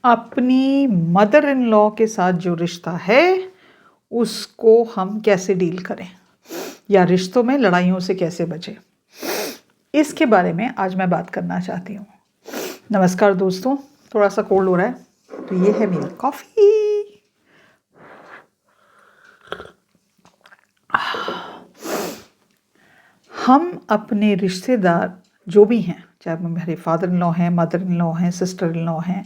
अपनी mother in law के साथ जो रिश्ता है उसको हम कैसे डील करें या रिश्तों में लड़ाइयों से कैसे बचें, इसके बारे में आज मैं बात करना चाहती हूँ। नमस्कार दोस्तों, थोड़ा सा कोल्ड हो रहा है तो ये है मेरी कॉफ़ी। हम अपने रिश्तेदार जो भी हैं, चाहे वो मेरे फादर इन लॉ हैं, मदर इन लॉ हैं, सिस्टर इन लॉ हैं,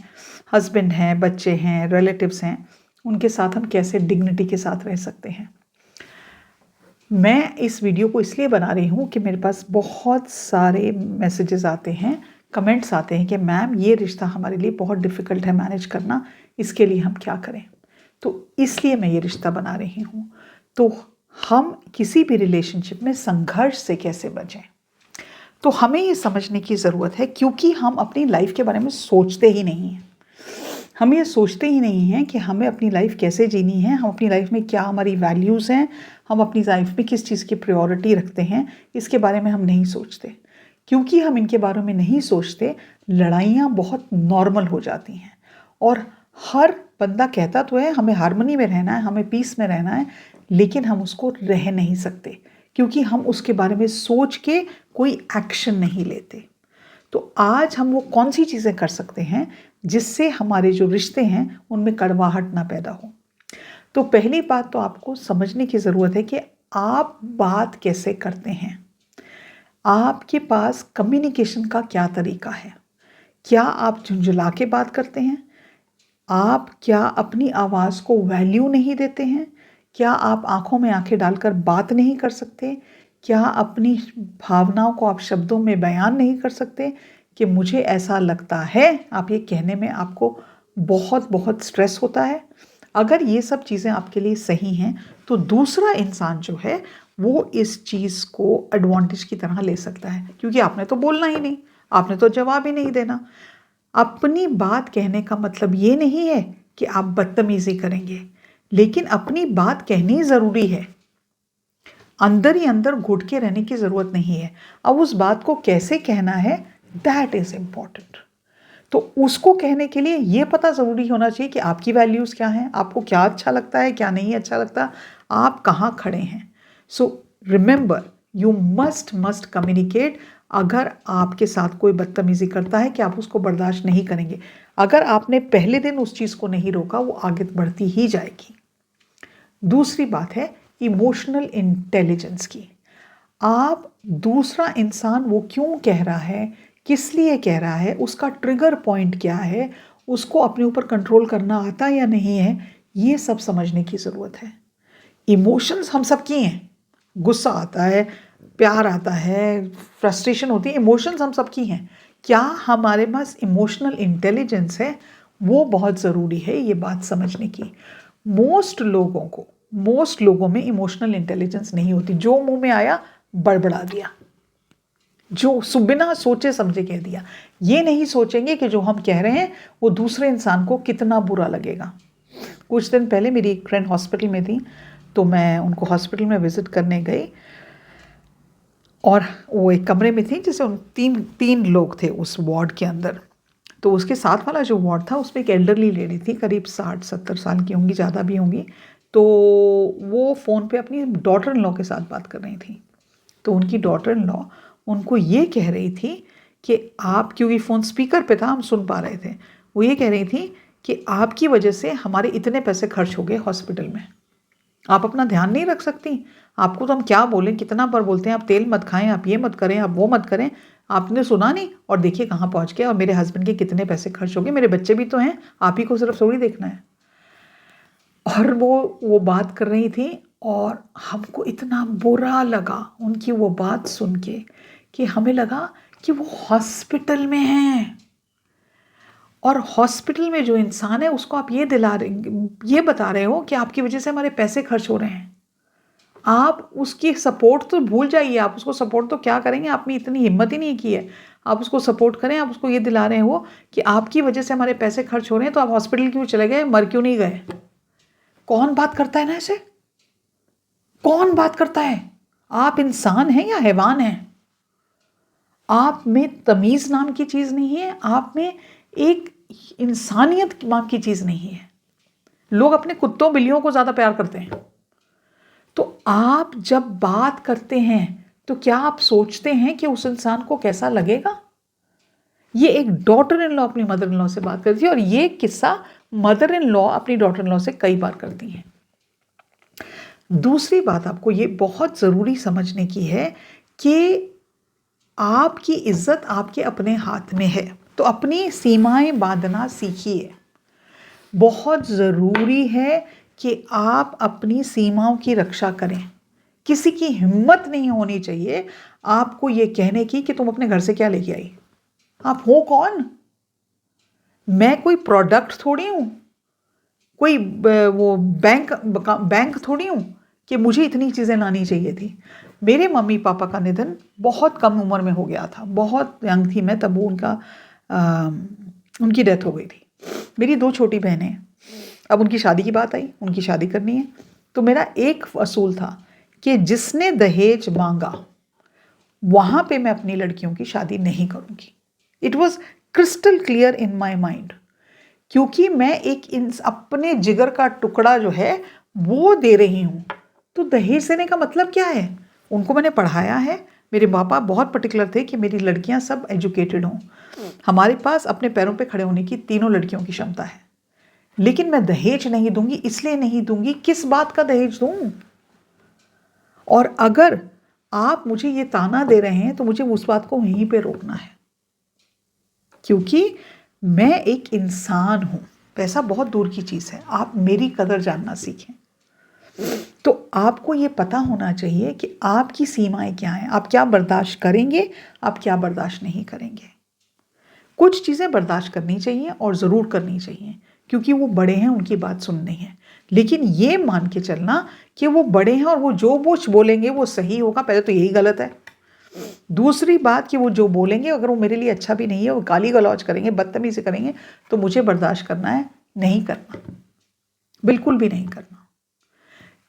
हस्बैंड हैं, बच्चे हैं, रिलेटिव्स हैं, उनके साथ हम कैसे डिग्निटी के साथ रह सकते हैं। मैं इस वीडियो को इसलिए बना रही हूँ कि मेरे पास बहुत सारे मैसेजेस आते हैं, कमेंट्स आते हैं कि मैम ये रिश्ता हमारे लिए बहुत डिफ़िकल्ट है मैनेज करना, इसके लिए हम क्या करें। तो इसलिए मैं ये रिश्ता बना रही हूँ। तो हम किसी भी रिलेशनशिप में संघर्ष से कैसे बचें, तो हमें ये समझने की ज़रूरत है, क्योंकि हम अपनी लाइफ के बारे में सोचते ही नहीं हैं। हम ये सोचते ही नहीं हैं कि हमें अपनी लाइफ कैसे जीनी है, हम अपनी लाइफ में क्या हमारी वैल्यूज़ हैं, हम अपनी लाइफ में किस चीज़ की प्रायोरिटी रखते हैं, इसके बारे में हम नहीं सोचते। क्योंकि हम इनके बारे में नहीं सोचते, लड़ाइयाँ बहुत नॉर्मल हो जाती हैं। और हर बंदा कहता तो है हमें हार्मनी में रहना है, हमें पीस में रहना है, लेकिन हम उसको रह नहीं सकते क्योंकि हम उसके बारे में सोच के कोई एक्शन नहीं लेते। तो आज हम वो कौन सी चीज़ें कर सकते हैं जिससे हमारे जो रिश्ते हैं उनमें कड़वाहट ना पैदा हो। तो पहली बात तो आपको समझने की ज़रूरत है कि आप बात कैसे करते हैं, आपके पास कम्युनिकेशन का क्या तरीका है। क्या आप झुंझुला के बात करते हैं? आप क्या अपनी आवाज़ को वैल्यू नहीं देते हैं? क्या आप आंखों में आंखें डालकर बात नहीं कर सकते? क्या अपनी भावनाओं को आप शब्दों में बयान नहीं कर सकते कि मुझे ऐसा लगता है? आप ये कहने में आपको बहुत बहुत स्ट्रेस होता है। अगर ये सब चीज़ें आपके लिए सही हैं तो दूसरा इंसान जो है वो इस चीज़ को एडवांटेज की तरह ले सकता है, क्योंकि आपने तो बोलना ही नहीं, आपने तो जवाब ही नहीं देना। अपनी बात कहने का मतलब ये नहीं है कि आप बदतमीजी करेंगे, लेकिन अपनी बात कहनी ज़रूरी है। अंदर ही अंदर घुट के रहने की ज़रूरत नहीं है। अब उस बात को कैसे कहना है, दैट इज़ इम्पॉर्टेंट। तो उसको कहने के लिए ये पता ज़रूरी होना चाहिए कि आपकी वैल्यूज़ क्या हैं, आपको क्या अच्छा लगता है, क्या नहीं अच्छा लगता, आप कहाँ खड़े हैं। So remember, you must communicate. अगर आपके साथ कोई बदतमीज़ी करता है कि आप उसको बर्दाश्त नहीं करेंगे। अगर आपने पहले दिन उस चीज़ को नहीं रोका, वो आगे बढ़ती ही जाएगी। दूसरी बात है इमोशनल इंटेलिजेंस की। आप दूसरा इंसान वो क्यों कह रहा है, किस लिए कह रहा है, उसका ट्रिगर पॉइंट क्या है, उसको अपने ऊपर कंट्रोल करना आता या नहीं है, ये सब समझने की ज़रूरत है। इमोशंस हम सब की हैं, गुस्सा आता है, प्यार आता है, फ्रस्ट्रेशन होती है, इमोशंस हम सब की हैं। क्या हमारे पास इमोशनल इंटेलिजेंस है, वो बहुत ज़रूरी है ये बात समझने की। मोस्ट लोगों में इमोशनल इंटेलिजेंस नहीं होती। जो मुंह में आया बड़बड़ा दिया, जो बिना सोचे समझे कह दिया। ये नहीं सोचेंगे कि जो हम कह रहे हैं वो दूसरे इंसान को कितना बुरा लगेगा। कुछ दिन पहले मेरी एक फ्रेंड हॉस्पिटल में थी, तो मैं उनको हॉस्पिटल में विज़िट करने गई और वो एक कमरे में थी जिसे उन तीन लोग थे उस वार्ड के अंदर। तो उसके साथ वाला जो वार्ड था उसमें एक एल्डरली लेडी थी, करीब 60-70 साल की होंगी, ज़्यादा भी होंगी। तो वो फ़ोन पे अपनी डॉटर इन लॉ के साथ बात कर रही थी। तो उनकी डॉटर इन लॉ उनको ये कह रही थी कि आप, क्योंकि फ़ोन स्पीकर पे था, हम सुन पा रहे थे, वो ये कह रही थी कि आपकी वजह से हमारे इतने पैसे खर्च हो गए हॉस्पिटल में, आप अपना ध्यान नहीं रख सकती। आपको तो हम क्या बोलें, कितना बार बोलते हैं आप तेल मत खाएं, आप ये मत करें, आप वो मत करें, आपने सुना नहीं, और देखिए कहाँ पहुँच गए, और मेरे हस्बैंड के कितने पैसे खर्च हो गए, मेरे बच्चे भी तो हैं, आप ही को सिर्फ थोड़ी देखना है। और वो बात कर रही थी और हमको इतना बुरा लगा उनकी वो बात सुन के कि हमें लगा कि वो हॉस्पिटल में हैं, और हॉस्पिटल में जो इंसान है उसको आप ये बता रहे हो कि आपकी वजह से हमारे पैसे खर्च हो रहे हैं। आप उसकी सपोर्ट तो भूल जाइए, आप उसको सपोर्ट तो क्या करेंगे, आप में इतनी हिम्मत ही नहीं की है आप उसको सपोर्ट करें। आप उसको ये दिला रहे हो कि आपकी वजह से हमारे पैसे खर्च हो रहे हैं, तो आप हॉस्पिटल क्यों चले गए, मर क्यों नहीं गए। कौन बात करता है ना ऐसे, कौन बात करता है। आप इंसान हैं या हैवान हैं? आप में तमीज़ नाम की चीज़ नहीं है, आप में एक इंसानियत नाम की चीज़ नहीं है। लोग अपने कुत्तों बिल्लियों को ज़्यादा प्यार करते हैं। तो आप जब बात करते हैं तो क्या आप सोचते हैं कि उस इंसान को कैसा लगेगा? ये एक डॉटर इन लॉ अपनी मदर इन लॉ से बात करती है, और ये किस्सा मदर इन लॉ अपनी डॉटर इन लॉ से कई बार करती हैं। दूसरी बात आपको ये बहुत ज़रूरी समझने की है कि आपकी इज्जत आपके अपने हाथ में है। तो अपनी सीमाएं बांधना सीखिए। बहुत ज़रूरी है कि आप अपनी सीमाओं की रक्षा करें। किसी की हिम्मत नहीं होनी चाहिए आपको ये कहने की कि तुम अपने घर से क्या लेके आई। आप हो कौन? मैं कोई प्रोडक्ट थोड़ी हूँ, कोई वो बैंक थोड़ी हूँ कि मुझे इतनी चीज़ें लानी चाहिए थी। मेरे मम्मी पापा का निधन बहुत कम उम्र में हो गया था, बहुत यंग थी मैं तब, वो उनकी डेथ हो गई थी। मेरी 2 छोटी बहनें हैं। अब उनकी शादी की बात आई, उनकी शादी करनी है, तो मेरा एक असूल था कि जिसने दहेज मांगा वहाँ पे मैं अपनी लड़कियों की शादी नहीं करूँगी। It was crystal clear in my mind, क्योंकि मैं अपने जिगर का टुकड़ा जो है वो दे रही हूँ। तो दहेज देने का मतलब क्या है? उनको मैंने पढ़ाया है। मेरे पापा बहुत पर्टिकुलर थे कि मेरी लड़कियाँ सब एजुकेटेड हों। हमारे पास अपने पैरों पे खड़े होने की तीनों लड़कियों की क्षमता है, लेकिन मैं दहेज नहीं दूंगी। इसलिए नहीं दूंगी, किस बात का दहेज दूं? और अगर आप मुझे ये ताना दे रहे हैं तो मुझे उस बात को वहीं पे रोकना है, क्योंकि मैं एक इंसान हूं। पैसा बहुत दूर की चीज़ है। आप मेरी कदर जानना सीखें। तो आपको ये पता होना चाहिए कि आपकी सीमाएं क्या हैं, आप क्या बर्दाश्त करेंगे, आप क्या बर्दाश्त नहीं करेंगे। कुछ चीज़ें बर्दाश्त करनी चाहिए और ज़रूर करनी चाहिए, क्योंकि वो बड़े हैं, उनकी बात सुननी है। लेकिन ये मान के चलना कि वो बड़े हैं और वो जो बोलेंगे वो सही होगा, पहले तो यही गलत है। दूसरी बात कि वो जो बोलेंगे अगर वो मेरे लिए अच्छा भी नहीं है, वो गाली गलौज करेंगे, बदतमीजी करेंगे, तो मुझे बर्दाश्त करना है, नहीं करना, बिल्कुल भी नहीं करना।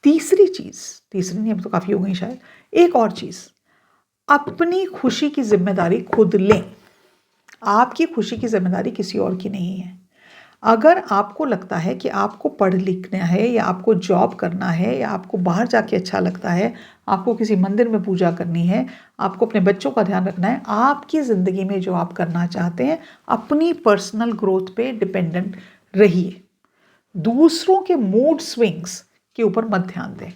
तीसरी नहीं, अब तो काफ़ी हो गई शायद, एक और चीज़, अपनी खुशी की जिम्मेदारी खुद लें। आपकी खुशी की जिम्मेदारी किसी और की नहीं है। अगर आपको लगता है कि आपको पढ़ लिखना है, या आपको जॉब करना है, या आपको बाहर जाके अच्छा लगता है, आपको किसी मंदिर में पूजा करनी है, आपको अपने बच्चों का ध्यान रखना है, आपकी ज़िंदगी में जो आप करना चाहते हैं, अपनी पर्सनल ग्रोथ पे डिपेंडेंट रहिए। दूसरों के मूड स्विंग्स के ऊपर मत ध्यान दें।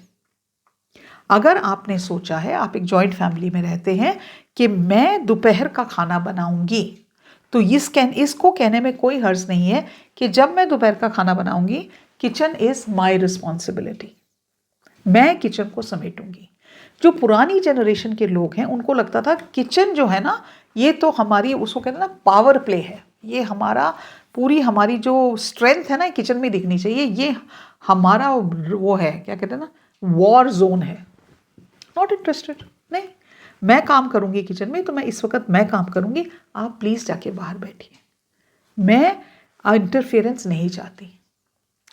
अगर आपने सोचा है, आप एक जॉइंट फैमिली में रहते हैं, कि मैं दोपहर का खाना बनाऊंगी, तो इसको कहने में कोई हर्ज नहीं है कि जब मैं दोपहर का खाना बनाऊंगी, किचन इज माय रिस्पॉन्सिबिलिटी, मैं किचन को समेटूंगी। जो पुरानी जनरेशन के लोग हैं उनको लगता था किचन जो है ना, ये तो हमारी, उसको कहते हैं ना, पावर प्ले है, ये हमारी जो स्ट्रेंथ है ना किचन में दिखनी चाहिए, ये हमारा वो है, क्या कहते हैं ना, वॉर जोन है। नॉट इंटरेस्टेड, नहीं, मैं काम करूंगी किचन में, तो मैं इस वक्त मैं काम करूंगी, आप प्लीज़ जाके बाहर बैठिए, मैं इंटरफेरेंस नहीं चाहती।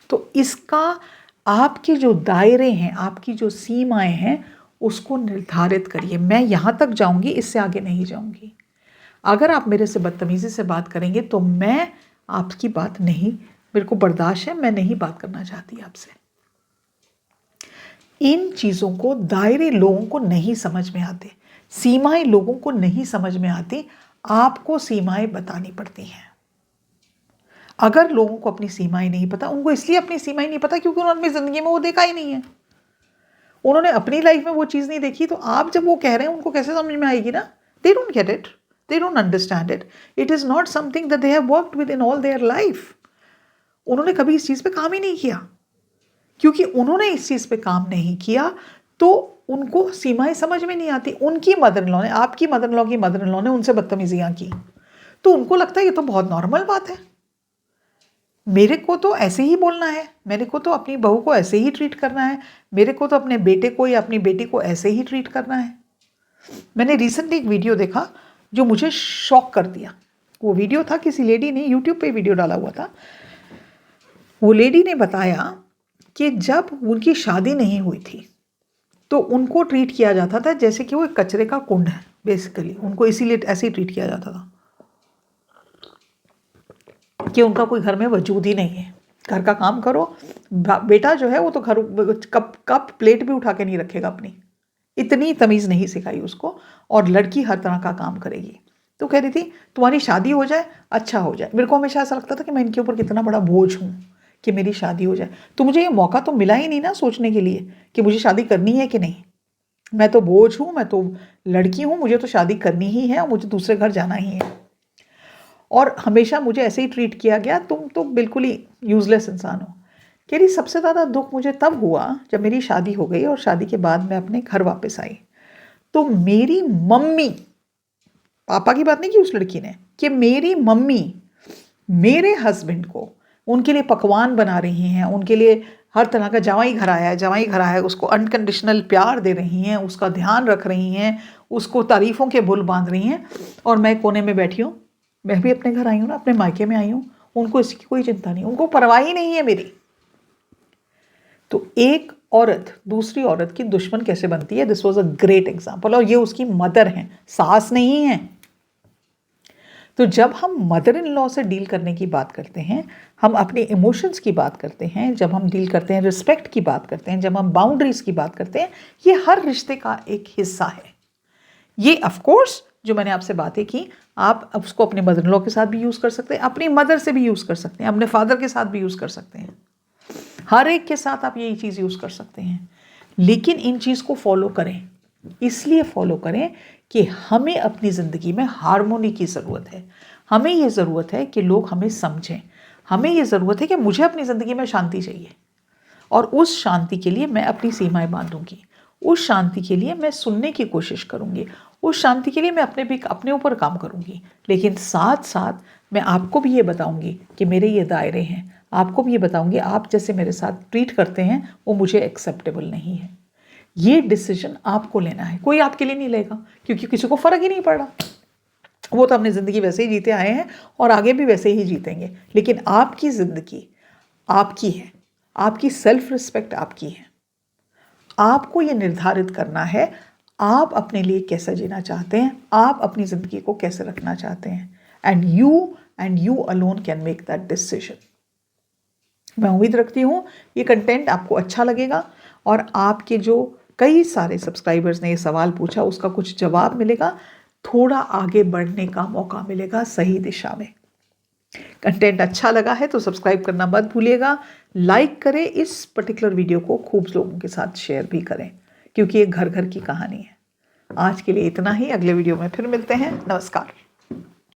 तो इसका आपके जो दायरे हैं, आपकी जो सीमाएं हैं, उसको निर्धारित करिए। मैं यहाँ तक जाऊंगी, इससे आगे नहीं जाऊंगी। अगर आप मेरे से बदतमीज़ी से बात करेंगे तो मैं आपकी बात नहीं, मेरे को बर्दाश्त है, मैं नहीं बात करना चाहती आपसे। इन चीज़ों को, दायरे लोगों को नहीं समझ में आते, सीमाएं लोगों को नहीं समझ में आती, आपको सीमाएं बतानी पड़ती हैं। अगर लोगों को अपनी सीमाएं नहीं पता, उनको इसलिए अपनी सीमाएं नहीं पता क्योंकि उन्होंने अपनी ज़िंदगी में वो देखा ही नहीं है, उन्होंने अपनी लाइफ में वो चीज़ नहीं देखी। तो आप जब वो कह रहे हैं, उनको कैसे समझ में आएगी ना? They don't get it, they don't understand it, it is not something that they have worked with in all their life. उन्होंने कभी इस चीज़ पे काम ही नहीं किया। क्योंकि उन्होंने इस चीज़ पे काम नहीं किया तो उनको सीमाएं समझ में नहीं आती। उनकी मदर इन लॉ ने, आपकी मदर इन लॉ की मदर इन लॉ ने उनसे बदतमीजियाँ की, तो उनको लगता है ये तो बहुत नॉर्मल बात है, मेरे को तो ऐसे ही बोलना है, मेरे को तो अपनी बहू को ऐसे ही ट्रीट करना है, मेरे को तो अपने बेटे को या अपनी बेटी को ऐसे ही ट्रीट करना है। मैंने रिसेंटली एक वीडियो देखा जो मुझे शॉक कर दिया। वो वीडियो था, किसी लेडी ने यूट्यूब पे वीडियो डाला हुआ था। वो लेडी ने बताया कि जब उनकी शादी नहीं हुई थी तो उनको ट्रीट किया जाता था जैसे कि वो एक कचरे का कुंड है, बेसिकली उनको इसीलिए ऐसे ही ट्रीट किया जाता था। कि उनका कोई घर में वजूद ही नहीं है। घर का काम करो, बेटा जो है वो तो घर कप प्लेट भी उठा के नहीं रखेगा अपनी, इतनी तमीज़ नहीं सिखाई उसको, और लड़की हर तरह का काम करेगी। तो कह रही थी तुम्हारी शादी हो जाए, अच्छा हो जाए। मेरे को हमेशा ऐसा लगता था कि मैं इनके ऊपर कितना बड़ा बोझ हूँ कि मेरी शादी हो जाए। तो मुझे ये मौका तो मिला ही नहीं ना सोचने के लिए कि मुझे शादी करनी है कि नहीं। मैं तो बोझ हूँ, मैं तो लड़की हूँ, मुझे तो शादी करनी ही है और मुझे दूसरे घर जाना ही है। और हमेशा मुझे ऐसे ही ट्रीट किया गया, तुम तो बिल्कुल ही यूज़लेस इंसान हो। कह रही सबसे ज़्यादा दुख मुझे तब हुआ जब मेरी शादी हो गई और शादी के बाद मैं अपने घर वापस आई, तो मेरी मम्मी, पापा की बात नहीं की उस लड़की ने, कि मेरी मम्मी मेरे हस्बैंड को उनके लिए पकवान बना रही हैं, उनके लिए हर तरह का, जवाई घर आया है, जवाई घर आया है, उसको अनकंडीशनल प्यार दे रही हैं, उसका ध्यान रख रही हैं, उसको तारीफ़ों के बुल बांध रही हैं, और मैं कोने में बैठी हूँ। मैं भी अपने घर आई हूँ ना, अपने मायके में आई हूँ, उनको इसकी कोई चिंता नहीं, उनको परवाह ही नहीं है मेरी। तो एक औरत दूसरी औरत की दुश्मन कैसे बनती है, this was a great example. और ये उसकी मदर हैं, सास नहीं है। तो जब हम मदर इन लॉ से डील करने की बात करते हैं, हम अपने इमोशंस की बात करते हैं, जब हम डील करते हैं रिस्पेक्ट की बात करते हैं, जब हम बाउंड्रीज की बात करते हैं, ये हर रिश्ते का एक हिस्सा है। ये ऑफ कोर्स जो मैंने आपसे बातें की, आप उसको अपने मदर इन लॉ के साथ भी यूज़ कर सकते हैं, अपनी मदर से भी यूज़ कर सकते हैं, अपने फादर के साथ भी यूज़ कर सकते हैं, हर एक के साथ आप यही चीज़ यूज़ कर सकते हैं। लेकिन इन चीज़ को फॉलो करें, इसलिए फॉलो करें कि हमें अपनी ज़िंदगी में हार्मोनी की ज़रूरत है। हमें ये ज़रूरत है कि लोग हमें समझें, हमें ये ज़रूरत है कि मुझे अपनी ज़िंदगी में शांति चाहिए, और उस शांति के लिए मैं अपनी सीमाएं बांधूंगी, उस शांति के लिए मैं सुनने की कोशिश करूंगी, उस शांति के लिए मैं अपने ऊपर काम करूंगी। लेकिन साथ साथ मैं आपको भी ये बताऊंगी कि मेरे ये दायरे हैं, आपको भी ये बताऊंगी आप जैसे मेरे साथ ट्रीट करते हैं वो मुझे एक्सेप्टेबल नहीं है। ये डिसीजन आपको लेना है, कोई आपके लिए नहीं लेगा, क्योंकि किसी को फ़र्क ही नहीं पड़ रहा। वो तो अपनी ज़िंदगी वैसे ही जीते आए हैं और आगे भी वैसे ही जीतेंगे। लेकिन आपकी ज़िंदगी आपकी है, आपकी सेल्फ रिस्पेक्ट आपकी है। आपको ये निर्धारित करना है आप अपने लिए कैसे जीना चाहते हैं, आप अपनी ज़िंदगी को कैसे रखना चाहते हैं, and you alone can make that decision. मैं उम्मीद रखती हूँ ये कंटेंट आपको अच्छा लगेगा और आपके जो कई सारे सब्सक्राइबर्स ने ये सवाल पूछा उसका कुछ जवाब मिलेगा, थोड़ा आगे बढ़ने का मौका मिलेगा सही दिशा में। कंटेंट अच्छा लगा है तो सब्सक्राइब करना मत भूलिएगा, लाइक करें, इस पर्टिकुलर वीडियो को खूब लोगों के साथ शेयर भी करें, क्योंकि ये घर घर की कहानी है। आज के लिए इतना ही, अगले वीडियो में फिर मिलते हैं। नमस्कार।